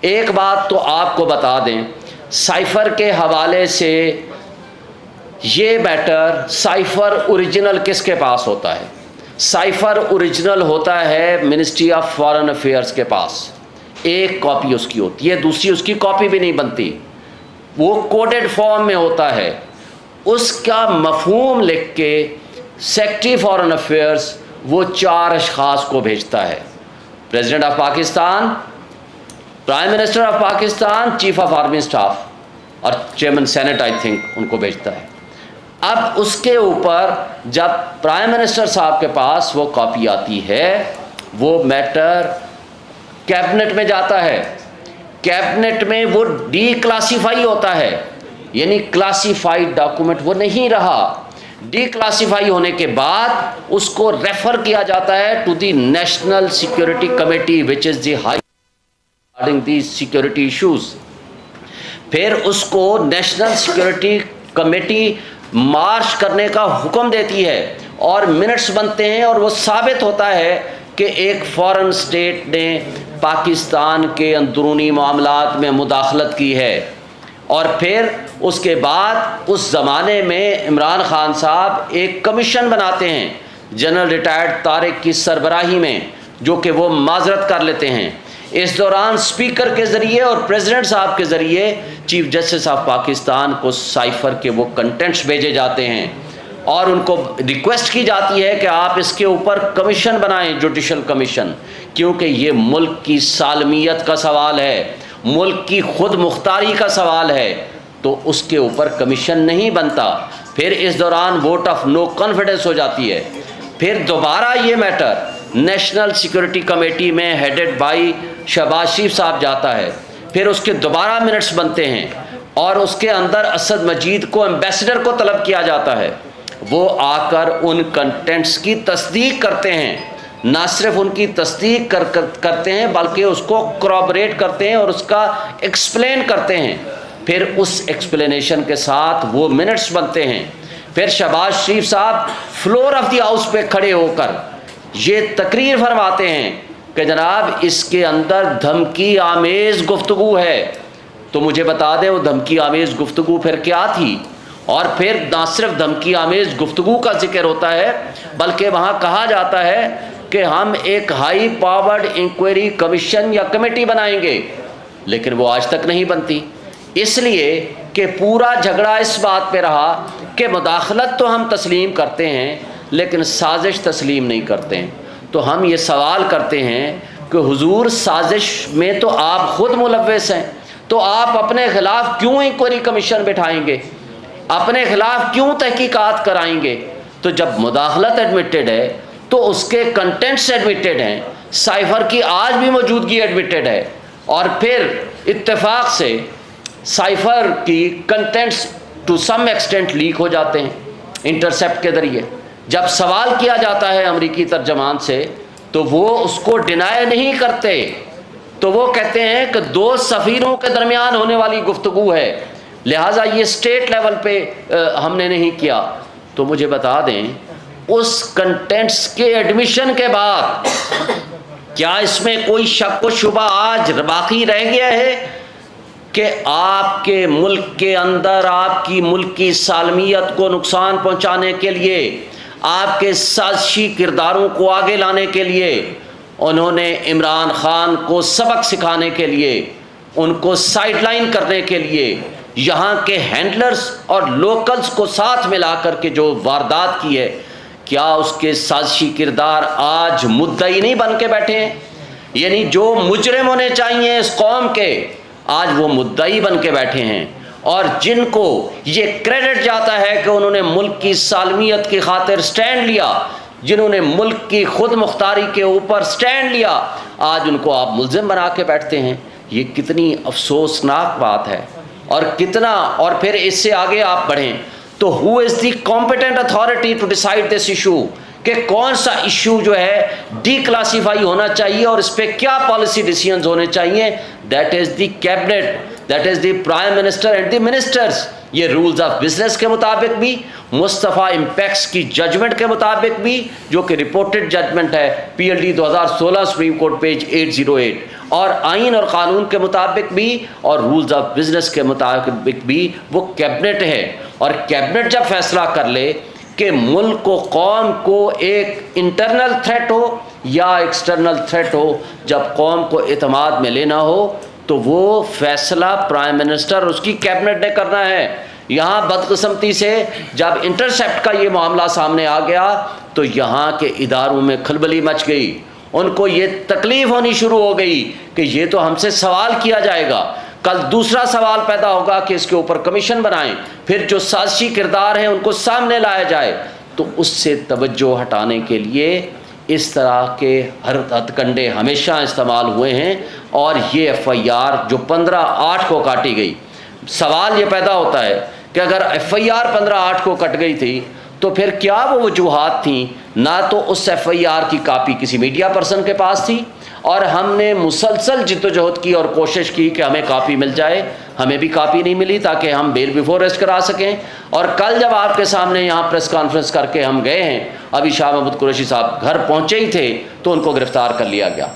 ایک بات تو آپ کو بتا دیں، سائفر کے حوالے سے یہ میٹر، سائفر اوریجنل کس کے پاس ہوتا ہے؟ سائفر اوریجنل ہوتا ہے منسٹری آف فارن افیئرس کے پاس، ایک کاپی اس کی ہوتی ہے، دوسری اس کی کاپی بھی نہیں بنتی، وہ کوڈڈ فارم میں ہوتا ہے۔ اس کا مفہوم لکھ کے سیکرٹری فارن افیئرس وہ 4 اشخاص کو بھیجتا ہے، president of Pakistan, prime minister of Pakistan, chief of army staff اور چیئرمین سینٹ آئی تھنک ان کو بھیجتا ہے۔ اب اس کے اوپر جب پرائم منسٹر صاحب کے پاس وہ کاپی آتی ہے، وہ میٹر کیبنٹ میں جاتا ہے، کیبنٹ میں وہ ڈی کلاسیفائی ہوتا ہے، یعنی کلاسیفائیڈ ڈاکومنٹ وہ نہیں رہا۔ ڈی کلاسیفائی ہونے کے بعد اس کو ریفر کیا جاتا ہے to the national security committee which is the high regarding the security issues. پھر اس کو نیشنل سیکورٹی کمیٹی مارچ کرنے کا حکم دیتی ہے اور منٹس بنتے ہیں، اور وہ ثابت ہوتا ہے کہ ایک فارن اسٹیٹ نے پاکستان کے اندرونی معاملات میں مداخلت کی ہے۔ اور پھر اس کے بعد اس زمانے میں عمران خان صاحب ایک کمیشن بناتے ہیں جنرل ریٹائرڈ طارق کی سربراہی میں، جو کہ وہ معذرت کر لیتے ہیں۔ اس دوران اسپیکر کے ذریعے اور پریزیڈنٹ صاحب کے ذریعے چیف جسٹس آف پاکستان کو سائفر کے وہ کنٹینٹس بھیجے جاتے ہیں، اور ان کو ریکویسٹ کی جاتی ہے کہ آپ اس کے اوپر کمیشن بنائیں، جوڈیشل کمیشن، کیونکہ یہ ملک کی سالمیت کا سوال ہے، ملک کی خود مختاری کا سوال ہے، تو اس کے اوپر کمیشن نہیں بنتا۔ پھر اس دوران ووٹ آف نو کانفیڈنس ہو جاتی ہے۔ پھر دوبارہ یہ میٹر نیشنل سیکورٹی کمیٹی میں ہیڈڈ بائی شہباز شریف صاحب جاتا ہے، پھر اس کے دوبارہ منٹس بنتے ہیں، اور اس کے اندر اسد مجید کو ایمبیسڈر کو طلب کیا جاتا ہے، وہ آ کر ان کنٹینٹس کی تصدیق کرتے ہیں، نہ صرف ان کی تصدیق کرتے ہیں بلکہ اس کو کورابریٹ کرتے ہیں اور اس کا ایکسپلین کرتے ہیں۔ پھر اس ایکسپلینیشن کے ساتھ وہ منٹس بنتے ہیں۔ پھر شہباز شریف صاحب فلور آف دی ہاؤس پہ کھڑے ہو کر یہ تقریر فرماتے ہیں کہ جناب اس کے اندر دھمکی آمیز گفتگو ہے۔ تو مجھے بتا دیں وہ دھمکی آمیز گفتگو پھر کیا تھی؟ اور پھر نہ صرف دھمکی آمیز گفتگو کا ذکر ہوتا ہے بلکہ وہاں کہا جاتا ہے کہ ہم ایک ہائی پاورڈ انکوائری کمیشن یا کمیٹی بنائیں گے، لیکن وہ آج تک نہیں بنتی، اس لیے کہ پورا جھگڑا اس بات پہ رہا کہ مداخلت تو ہم تسلیم کرتے ہیں لیکن سازش تسلیم نہیں کرتے ہیں۔ تو ہم یہ سوال کرتے ہیں کہ حضور سازش میں تو آپ خود ملوث ہیں، تو آپ اپنے خلاف کیوں انکوائری کمیشن بٹھائیں گے، اپنے خلاف کیوں تحقیقات کرائیں گے؟ تو جب مداخلت ایڈمیٹڈ ہے تو اس کے کنٹینٹس ایڈمیٹڈ ہیں، سائفر کی آج بھی موجودگی ایڈمیٹڈ ہے، اور پھر اتفاق سے سائفر کی contents to some extent leak ہو جاتے ہیں انٹرسیپٹ کے ذریعے۔ جب سوال کیا جاتا ہے امریکی ترجمان سے تو وہ اس کو ڈینائی نہیں کرتے، تو وہ کہتے ہیں کہ 2 سفیروں کے درمیان ہونے والی گفتگو ہے، لہٰذا یہ اسٹیٹ لیول پہ ہم نے نہیں کیا۔ تو مجھے بتا دیں اس کنٹینٹس کے ایڈمیشن کے بعد کیا اس میں کوئی شک و شبہ آج باقی رہ گیا ہے کہ آپ کے ملک کے اندر آپ کی ملکی سالمیت کو نقصان پہنچانے کے لیے، آپ کے سازشی کرداروں کو آگے لانے کے لیے، انہوں نے عمران خان کو سبق سکھانے کے لیے، ان کو سائیڈ لائن کرنے کے لیے یہاں کے ہینڈلرز اور لوکلز کو ساتھ ملا کر کے جو واردات کی ہے، کیا اس کے سازشی کردار آج مدعی نہیں بن کے بیٹھے ہیں؟ یعنی جو مجرم ہونے چاہیے اس قوم کے، آج وہ مدعی بن کے بیٹھے ہیں، اور جن کو یہ کریڈٹ جاتا ہے کہ انہوں نے ملک کی سالمیت کی خاطر سٹینڈ لیا، جنہوں نے ملک کی خود مختاری کے اوپر سٹینڈ لیا، آج ان کو آپ ملزم بنا کے بیٹھتے ہیں۔ یہ کتنی افسوسناک بات ہے، اور کتنا، اور پھر اس سے آگے آپ بڑھیں تو who is the competent authority to decide this issue, کہ کون سا ایشو جو ہے ڈی کلاسیفائی ہونا چاہیے اور اس پہ کیا پالیسی ڈیسیژنز ہونے چاہیے؟ That is the cabinet, that is the prime minister and the ministers. یہ رولز آف بزنس کے مطابق بھی، مصطفیٰ امپیکس کی ججمنٹ کے مطابق بھی جو کہ رپورٹڈ ججمنٹ ہے PLD 2016 سپریم کورٹ پیج 808، اور آئین اور قانون کے مطابق بھی اور رولز آف بزنس کے مطابق بھی وہ کیبنٹ ہے۔ اور کیبنٹ جب فیصلہ کر لے کہ ملک کو، قوم کو ایک انٹرنل تھریٹ ہو یا ایکسٹرنل تھریٹ ہو، جب قوم کو اعتماد میں لینا ہو تو وہ فیصلہ پرائم منسٹر اس کی کیبنٹ نے کرنا ہے۔ یہاں بدقسمتی سے جب انٹرسیپٹ کا یہ معاملہ سامنے آ گیا تو یہاں کے اداروں میں کھلبلی مچ گئی، ان کو یہ تکلیف ہونی شروع ہو گئی کہ یہ تو ہم سے سوال کیا جائے گا، کل دوسرا سوال پیدا ہوگا کہ اس کے اوپر کمیشن بنائیں، پھر جو سازشی کردار ہیں ان کو سامنے لایا جائے۔ تو اس سے توجہ ہٹانے کے لیے اس طرح کے ہتھ کنڈے ہمیشہ استعمال ہوئے ہیں، اور یہ FIR جو 15/8 کو کاٹی گئی، سوال یہ پیدا ہوتا ہے کہ اگر FIR 15/8 کو کٹ گئی تھی تو پھر کیا وہ وجوہات تھیں؟ نہ تو اس FIR کی کاپی کسی میڈیا پرسن کے پاس تھی، اور ہم نے مسلسل جدوجہد کی اور کوشش کی کہ ہمیں کاپی مل جائے، ہمیں بھی کاپی نہیں ملی تاکہ ہم بیل بیفور ریسٹ کرا سکیں۔ اور کل جب آپ کے سامنے یہاں پریس کانفرنس کر کے ہم گئے ہیں، ابھی شاہ محمود قریشی صاحب گھر پہنچے ہی تھے تو ان کو گرفتار کر لیا گیا۔